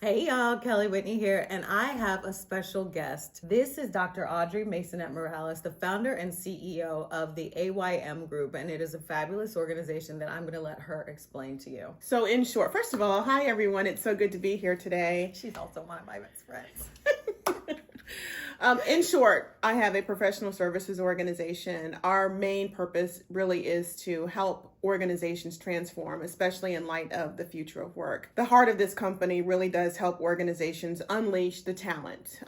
Hey y'all, Kelly Whitney here, and I have a special guest. This is Dr. Adri Maisonet-Morales, the founder and CEO of the AYM Group, and it is a fabulous organization that I'm going to let her explain to you. So in short, first of all, hi everyone. It's so good to be here today. She's also one of my best friends. In short, I have a professional services organization. Our main purpose really is to help organizations transform, especially in light of the future of work. The heart of this company really does help organizations unleash the talent.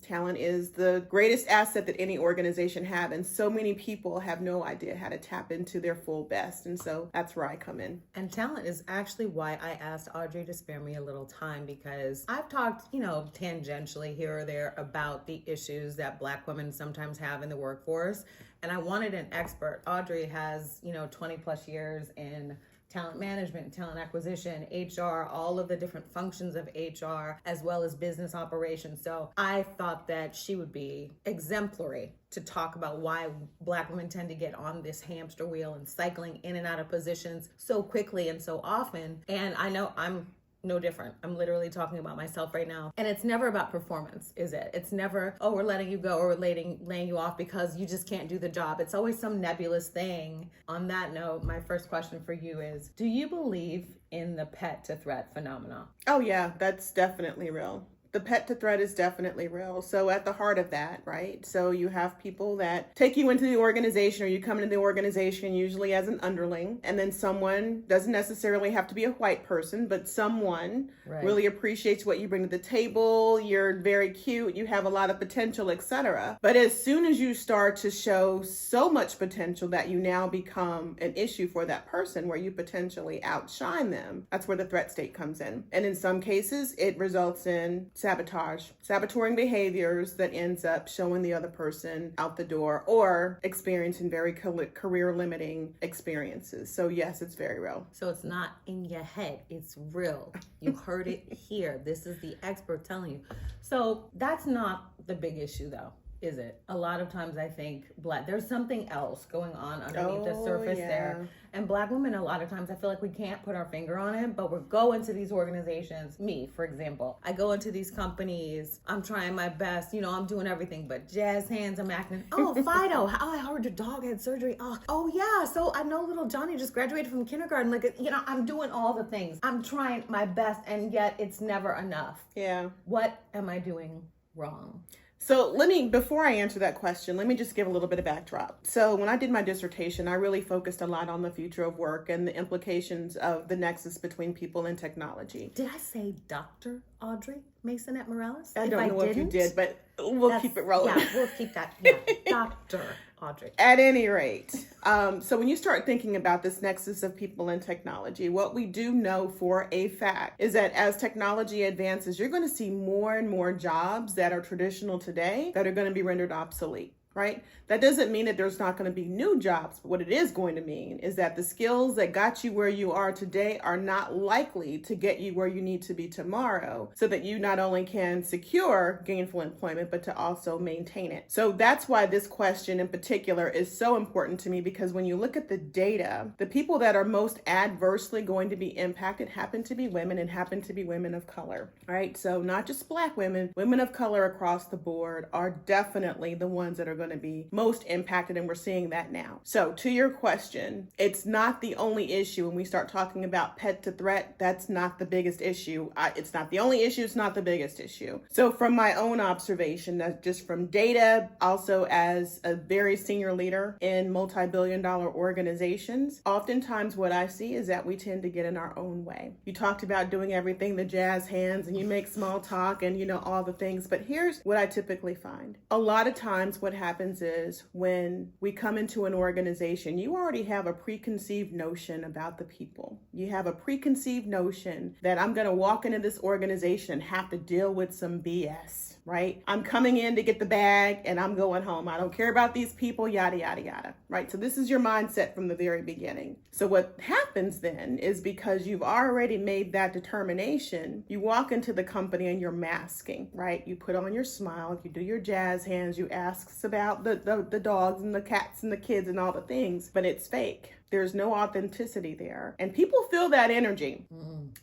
Talent is the greatest asset that any organization have, and so many people have no idea how to tap into their full best, and so that's where I come in. And talent is actually why I asked Audrey to spare me a little time, because I've talked, tangentially here or there about the issues that Black women sometimes have in the workforce. And I wanted an expert. Audrey has, 20 plus years in talent management, talent acquisition, HR, all of the different functions of HR, as well as business operations. So I thought that she would be exemplary to talk about why Black women tend to get on this hamster wheel and cycling in and out of positions so quickly and so often. And I know I'm no different. I'm literally talking about myself right now. And it's never about performance, is it? It's never, oh, we're letting you go or we're laying you off because you just can't do the job. It's always some nebulous thing. On that note, my first question for you is, do you believe in the pet to threat phenomenon? Oh yeah, that's definitely real. The pet to threat is definitely real. So at the heart of that, right? So you have people that take you into the organization, or you come into the organization usually as an underling, and then someone, doesn't necessarily have to be a white person, but someone really appreciates what you bring to the table. You're very cute, you have a lot of potential, etc. But as soon as you start to show so much potential that you now become an issue for that person, where you potentially outshine them, that's where the threat state comes in. And in some cases, it results in saboteuring behaviors that ends up showing the other person out the door, or experiencing very career limiting experiences. So yes, it's very real. So it's not in your head, it's real. You heard it here. This is the expert telling you. So that's not the big issue though, is it? A lot of times I think there's something else going on underneath the surface there. And Black women, a lot of times I feel like we can't put our finger on it, but we're going to these organizations. Me, for example, I go into these companies, I'm trying my best, I'm doing everything but jazz hands, I'm acting, oh, Fido, I heard your dog had surgery. Oh yeah, so I know little Johnny just graduated from kindergarten. I'm doing all the things. I'm trying my best, and yet it's never enough. Yeah. What am I doing wrong? So before I answer that question, let me just give a little bit of backdrop. So when I did my dissertation, I really focused a lot on the future of work and the implications of the nexus between people and technology. Did I say Dr. Audri Maisonet-Morales? I don't know if you did, but we'll keep it rolling. Yeah, we'll keep that. Yeah, Dr. Audrey. At any rate, so when you start thinking about this nexus of people and technology, what we do know for a fact is that as technology advances, you're going to see more and more jobs that are traditional today that are going to be rendered obsolete. Right? That doesn't mean that there's not going to be new jobs, but what it is going to mean is that the skills that got you where you are today are not likely to get you where you need to be tomorrow, so that you not only can secure gainful employment, but to also maintain it. So that's why this question in particular is so important to me, because when you look at the data, the people that are most adversely going to be impacted happen to be women, and happen to be women of color. Right? So not just Black women, women of color across the board are definitely the ones that are going to be most impacted, and we're seeing that now. So to your question, it's not the only issue. When we start talking about pet to threat, that's not the biggest issue. It's not the only issue, it's not the biggest issue. So from my own observation, that's just from data, also as a very senior leader in multi-billion-dollar organizations, oftentimes what I see is that we tend to get in our own way. You talked about doing everything, the jazz hands, and you make small talk and all the things, but here's what I typically find. A lot of times what happens is when we come into an organization, you already have a preconceived notion about the people. You have a preconceived notion that I'm going to walk into this organization and have to deal with some BS. Right? I'm coming in to get the bag and I'm going home. I don't care about these people, yada, yada, yada. Right? So this is your mindset from the very beginning. So what happens then is, because you've already made that determination, you walk into the company and you're masking, right? You put on your smile, you do your jazz hands, you ask about the dogs and the cats and the kids and all the things, but it's fake. There's no authenticity there. And people feel that energy.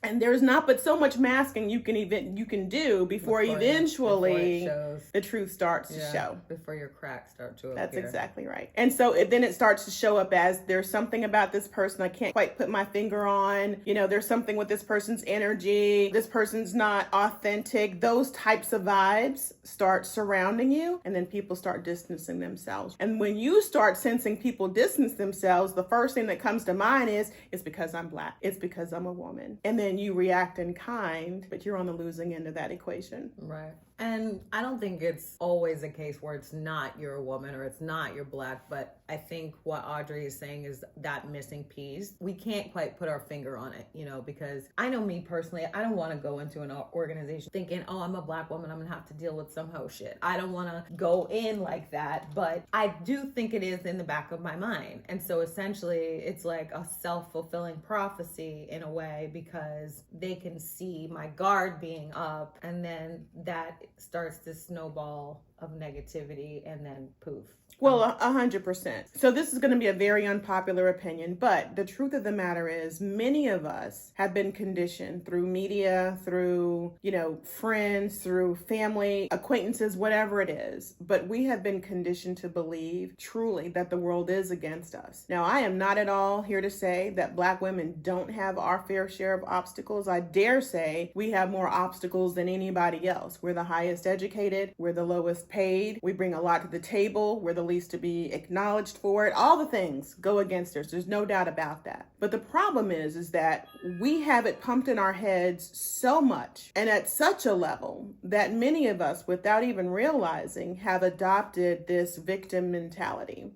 And there's not but so much masking you can do before eventually the truth starts to show. Before your cracks start to appear. That's exactly right. And so then it starts to show up as there's something about this person I can't quite put my finger on. You know, there's something with this person's energy. This person's not authentic. Those types of vibes start surrounding you, and then people start distancing themselves. And when you start sensing people distance themselves, the first thing that comes to mind is, it's because I'm Black. It's because I'm a woman. And then you react in kind, but you're on the losing end of that equation. Right. And I don't think it's always a case where it's not you're a woman or it's not you're Black, but I think what Audrey is saying is that missing piece. We can't quite put our finger on it, you know, because I know me personally, I don't want to go into an organization thinking, oh, I'm a Black woman, I'm gonna have to deal with some hoe shit. I don't want to go in like that, but I do think it is in the back of my mind. And so essentially it's like a self-fulfilling prophecy in a way, because they can see my guard being up, and then that starts to snowball of negativity, and then poof. Well, 100%. So this is going to be a very unpopular opinion, but the truth of the matter is many of us have been conditioned through media, through, you know, friends, through family, acquaintances, whatever it is. But we have been conditioned to believe truly that the world is against us. Now, I am not at all here to say that Black women don't have our fair share of obstacles. I dare say we have more obstacles than anybody else. We're the highest educated. We're the lowest paid. We bring a lot to the table. We're the least to be acknowledged for it. All the things go against us. There's no doubt about that. But the problem is that we have it pumped in our heads so much and at such a level that many of us, without even realizing, have adopted this victim mentality.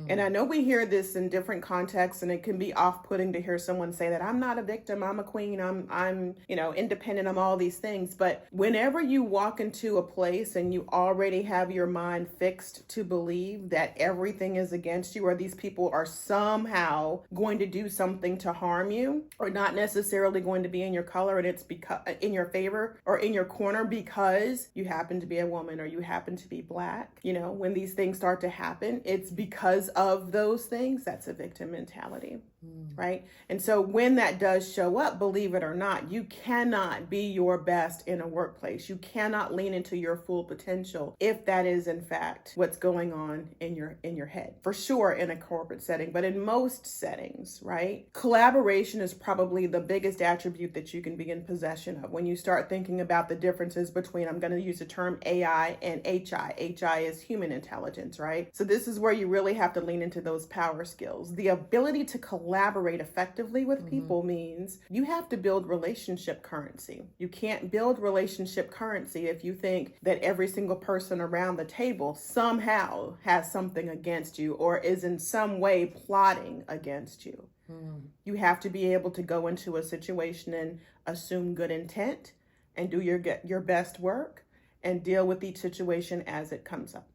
And I know we hear this in different contexts, and it can be off-putting to hear someone say that I'm not a victim, I'm a queen, I'm you know, independent, I'm all these things. But whenever you walk into a place and you already have your mind fixed to believe that everything is against you, or these people are somehow going to do something to harm you, or not necessarily going to be in your color, and it's because in your favor or in your corner because you happen to be a woman or you happen to be Black, you know, when these things start to happen, it's because of those things. That's a victim mentality. Right? And so when that does show up, believe it or not, you cannot be your best in a workplace. You cannot lean into your full potential if that is in fact what's going on in your head. For sure in a corporate setting, but in most settings, right? Collaboration is probably the biggest attribute that you can be in possession of when you start thinking about the differences between, I'm going to use the term AI and HI. HI is human intelligence, right? So this is where you really have to lean into those power skills. The ability to collaborate effectively with people means you have to build relationship currency. You can't build relationship currency if you think that every single person around the table somehow has something against you or is in some way plotting against you. You have to be able to go into a situation and assume good intent and do your best work and deal with each situation as it comes up.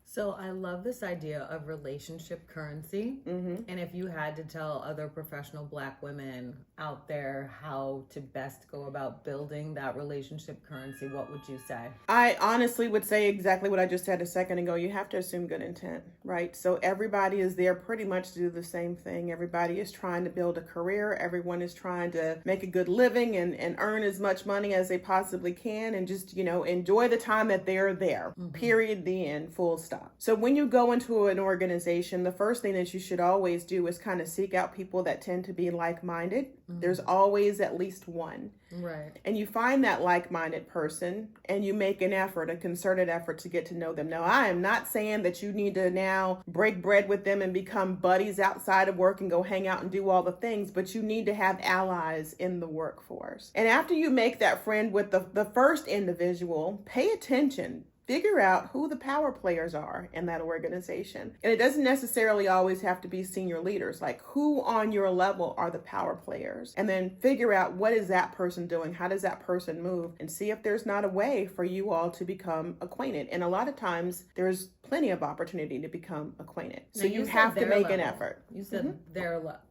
So I love this idea of relationship currency. And if you had to tell other professional Black women out there how to best go about building that relationship currency, what would you say? I honestly would say exactly what I just said a second ago. You have to assume good intent, right? So everybody is there pretty much to do the same thing. Everybody is trying to build a career. Everyone is trying to make a good living and earn as much money as they possibly can and just, you know, enjoy the time that they're there. Period, the end, full stop. So when you go into an organization, the first thing that you should always do is kind of seek out people that tend to be like-minded. There's always at least one. Right. And you find that like-minded person and you make an effort, a concerted effort to get to know them. Now, I am not saying that you need to now break bread with them and become buddies outside of work and go hang out and do all the things, but you need to have allies in the workforce. And after you make that friend with the first individual, pay attention. Figure out who the power players are in that organization. And it doesn't necessarily always have to be senior leaders. Like, who on your level are the power players? And then figure out, what is that person doing? How does that person move? And see if there's not a way for you all to become acquainted. And a lot of times there's plenty of opportunity to become acquainted. So you have to make an effort. You said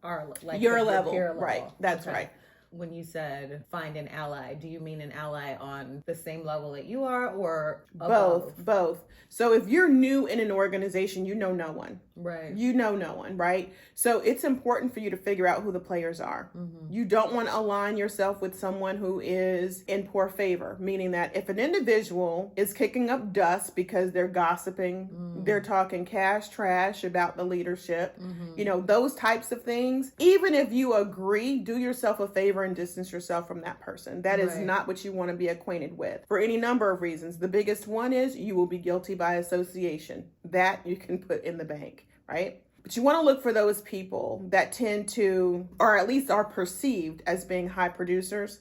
our like your the level, peer level. right? That's okay. right. when you said find an ally, do you mean an ally on the same level that you are or above? Both. So if you're new in an organization, you know no one. Right. You know no one, right? So it's important for you to figure out who the players are. You don't want to align yourself with someone who is in poor favor, meaning that if an individual is kicking up dust because they're gossiping, they're talking trash about the leadership, you know, those types of things, even if you agree, do yourself a favor and distance yourself from that person. That is not what you want to be acquainted with for any number of reasons. The biggest one is you will be guilty by association. That you can put in the bank, right? But you want to look for those people that tend to, or at least are perceived as being high producers.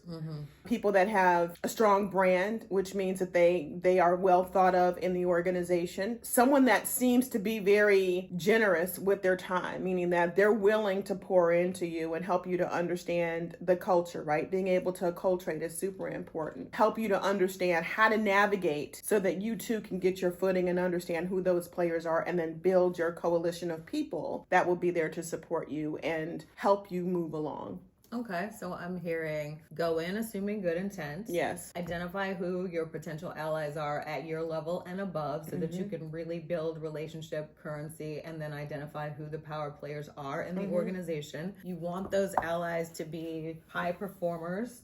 People that have a strong brand, which means that they are well thought of in the organization. Someone that seems to be very generous with their time, meaning that they're willing to pour into you and help you to understand the culture, right? Being able to acculturate is super important. Help you to understand how to navigate so that you too can get your footing and understand who those players are, and then build your coalition of people that will be there to support you and help you move along. Okay, so I'm hearing go in assuming good intent. Yes. Identify who your potential allies are at your level and above so that you can really build relationship currency, and then identify who the power players are in the organization. You want those allies to be high performers.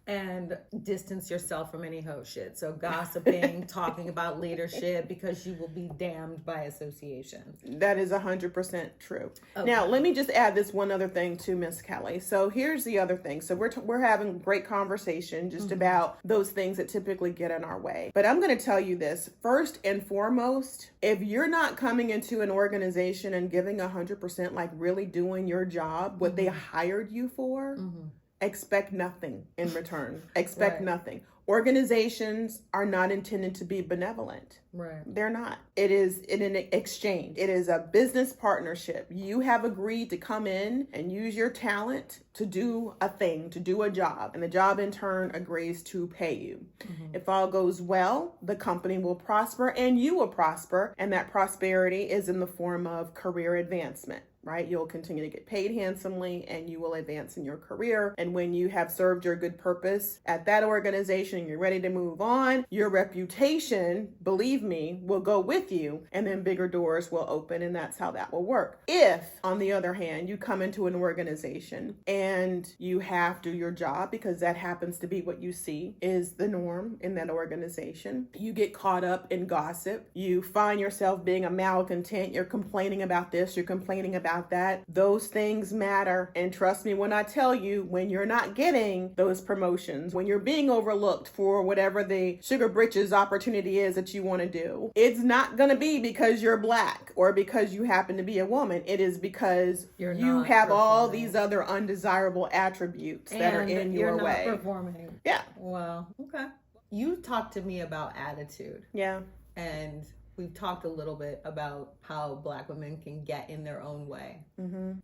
And distance yourself from any ho shit. So gossiping, talking about leadership, because you will be damned by association. That is 100% true. Okay. Now, let me just add this one other thing to Miss Kelly. So here's the other thing. So we're having great conversation just about those things that typically get in our way. But I'm going to tell you this. First and foremost, if you're not coming into an organization and giving 100%, like really doing your job, what they hired you for, expect nothing in return. Expect nothing. Organizations are not intended to be benevolent. Right. They're not. It is in an exchange. It is a business partnership. You have agreed to come in and use your talent to do a thing, to do a job, and the job in turn agrees to pay you. If all goes well, the company will prosper and you will prosper, and that prosperity is in the form of career advancement. Right? You'll continue to get paid handsomely and you will advance in your career. And when you have served your good purpose at that organization and you're ready to move on, your reputation, believe me, will go with you, and then bigger doors will open, and that's how that will work. If, on the other hand, you come into an organization and you have to do your job because that happens to be what you see is the norm in that organization, you get caught up in gossip, you find yourself being a malcontent, you're complaining about this, you're complaining about that. Those things matter. And trust me when I tell you, when you're not getting those promotions, when you're being overlooked for whatever the sugar britches opportunity is that you want to do, it's not going to be because you're black or because you happen to be a woman. It is because you have all these other undesirable attributes that are in your way. You're not performing. Yeah. Wow. Okay. You talked to me about attitude. Yeah. And we've talked a little bit about how Black women can get in their own way.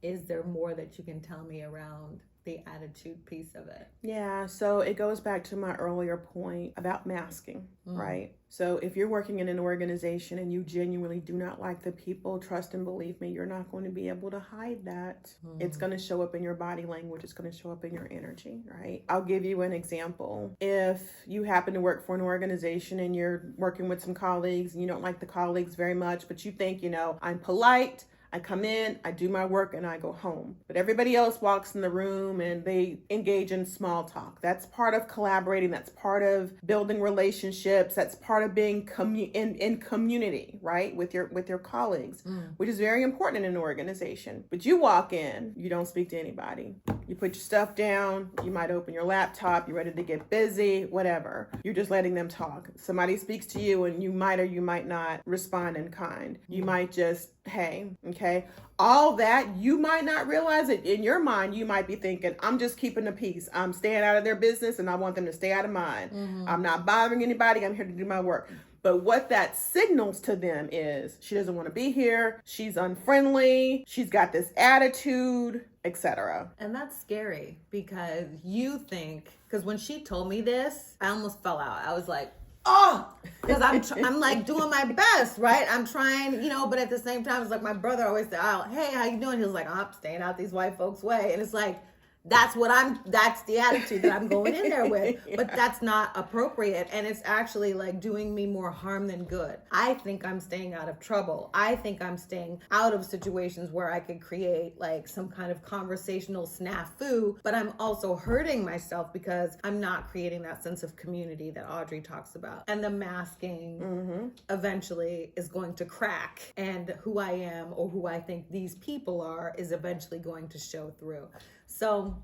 Is there more that you can tell me around the attitude piece of it? Yeah, so it goes back to my earlier point about masking, right? So if you're working in an organization and you genuinely do not like the people, trust and believe me, you're not going to be able to hide that. It's going to show up in your body language. It's going to show up in your energy, right? I'll give you an example. If you happen to work for an organization and you're working with some colleagues and you don't like the colleagues very much, but you think, you know, I'm polite, I come in, I do my work, and I go home. But everybody else walks in the room and they engage in small talk. That's part of collaborating. That's part of building relationships. That's part of being in community, right? With your colleagues, which is very important in an organization. But you walk in, you don't speak to anybody. You put your stuff down. You might open your laptop. You're ready to get busy, whatever. You're just letting them talk. Somebody speaks to you and you might or you might not respond in kind. You might just, hey, okay. All that, you might not realize it. In your mind, you might be thinking, I'm just keeping the peace. I'm staying out of their business and I want them to stay out of mine. I'm not bothering anybody. I'm here to do my work. But what that signals to them is she doesn't want to be here. She's unfriendly. She's got this attitude, etc. And that's scary because you think, because when she told me this, I almost fell out. I was like, oh, because I'm like doing my best, right? I'm trying, you know, but at the same time, it's like my brother always said, oh, hey, how you doing? He was like, I'm staying out these white folks' way. And it's like, that's the attitude that I'm going in there with. Yeah. But that's not appropriate. And it's actually like doing me more harm than good. I think I'm staying out of trouble. I think I'm staying out of situations where I could create like some kind of conversational snafu, but I'm also hurting myself because I'm not creating that sense of community that Audrey talks about. And the masking eventually is going to crack, and who I am or who I think these people are is eventually going to show through. So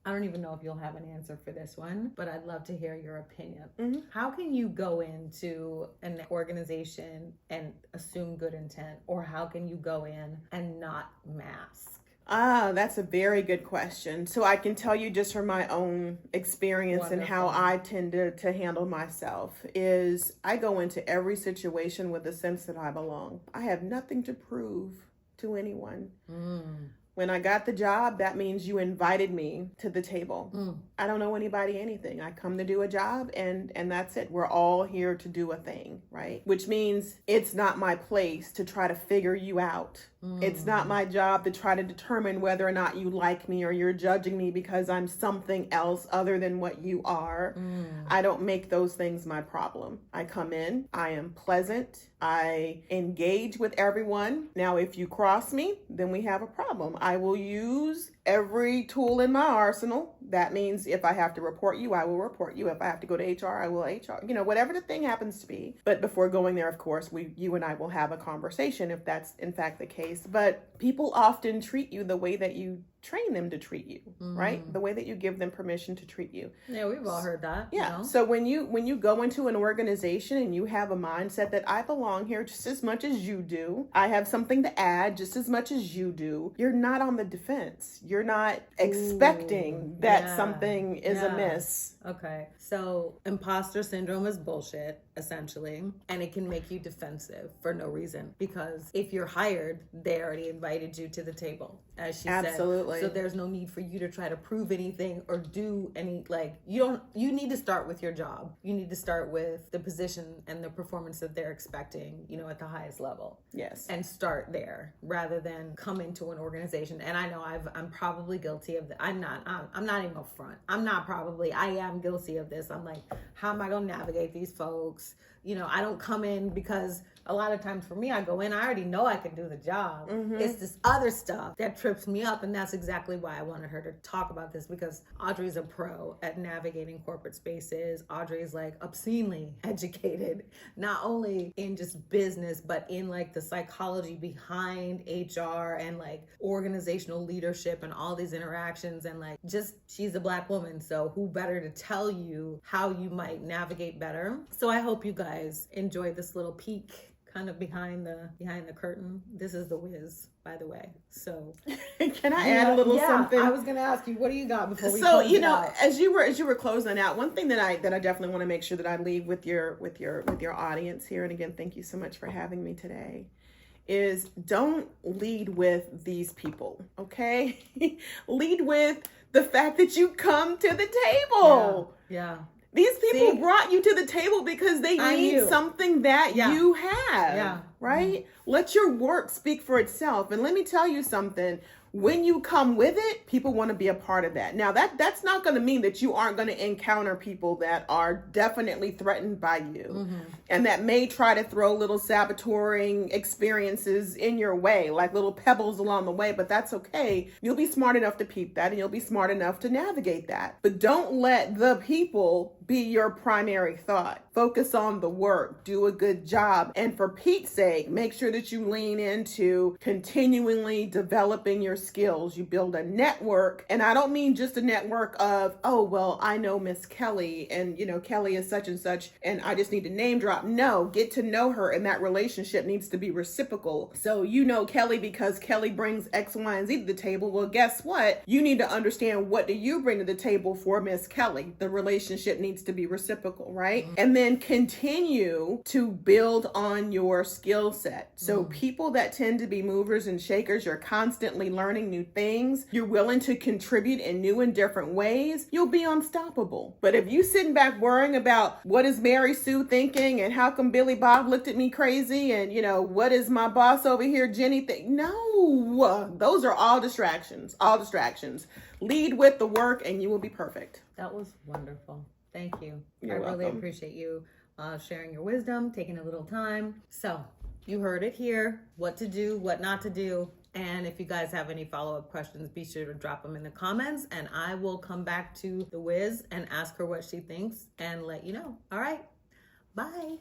I don't even know if you'll have an answer for this one, but I'd love to hear your opinion. How can you go into an organization and assume good intent, or how can you go in and not mask? That's a very good question. So I can tell you just from my own experience and how I tend to handle myself is I go into every situation with a sense that I belong. I have nothing to prove to anyone. When I got the job, that means you invited me to the table. I don't know anybody anything. I come to do a job and that's it. We're all here to do a thing, right? Which means it's not my place to try to figure you out. It's not my job to try to determine whether or not you like me or you're judging me because I'm something else other than what you are. I don't make those things my problem. I come in, I am pleasant, I engage with everyone. Now, if you cross me, then we have a problem. I will use every tool in my arsenal. That means if I have to report you, I will report you. If I have to go to HR, I will HR. You know, whatever the thing happens to be. But before going there, of course, you and I will have a conversation if that's in fact the case. But people often treat you the way that you train them to treat you, right? The way that you give them permission to treat you. Yeah, we've all heard that. Yeah. You know? So when you go into an organization and you have a mindset that I belong here just as much as you do, I have something to add just as much as you do, you're not on the defense. You're not expecting that something is amiss. Okay. So imposter syndrome is bullshit, essentially. And it can make you defensive for no reason. Because if you're hired, they already invited you to the table, as she said. Absolutely. So there's no need for you to try to prove anything or do any, you need to start with your job. You need to start with the position and the performance that they're expecting, at the highest level. Yes. And start there rather than come into an organization. And I know I'm probably guilty of that. I'm not even gonna front. I am guilty of this. I'm like, how am I gonna navigate these folks? I don't come in because a lot of times for me, I go in, I already know I can do the job. It's this other stuff that trips me up. And that's exactly why I wanted her to talk about this, because Audrey's a pro at navigating corporate spaces. Audrey's obscenely educated, not only in just business, but in the psychology behind HR and organizational leadership and all these interactions. And she's a Black woman. So who better to tell you how you might navigate better? So I hope you guys enjoy this little peek kind of behind the curtain. This is The Wiz, by the way. So can I add a little something? I was gonna ask you, what do you got before we close it out? as you were closing out, one thing that I definitely want to make sure that I leave with your audience here, and again, thank you so much for having me today, is don't lead with these people, okay? Lead with the fact that you come to the table. Yeah. These people brought you to the table because they need something that you have, right? Let your work speak for itself. And let me tell you something. When you come with it, people want to be a part of that. Now, that's not going to mean that you aren't going to encounter people that are definitely threatened by you and that may try to throw little saboteuring experiences in your way, like little pebbles along the way, but that's okay. You'll be smart enough to peep that, and you'll be smart enough to navigate that. But don't let the people be your primary thought. Focus on the work, do a good job. And for Pete's sake, make sure that you lean into continually developing your skills. You build a network, and I don't mean just a network of, oh, well, I know Miss Kelly, and Kelly is such and such, and I just need to name drop. No, get to know her, and that relationship needs to be reciprocal. So Kelly because Kelly brings X, Y, and Z to the table. Well, guess what? You need to understand, what do you bring to the table for Miss Kelly? The relationship needs to be reciprocal, right? And then continue to build on your skill set. So people that tend to be movers and shakers, you're constantly learning new things, you're willing to contribute in new and different ways, you'll be unstoppable. But if you sitting back worrying about what is Mary Sue thinking and how come Billy Bob looked at me crazy and what is my boss over here Jenny think? No, those are all distractions. lead with the work and you will be perfect. That was wonderful. Thank you. You're I really welcome. appreciate you sharing your wisdom, taking a little time. So you heard it here, what to do, what not to do. And if you guys have any follow-up questions, be sure to drop them in the comments and I will come back to the Wiz and ask her what she thinks and let you know. All right. Bye.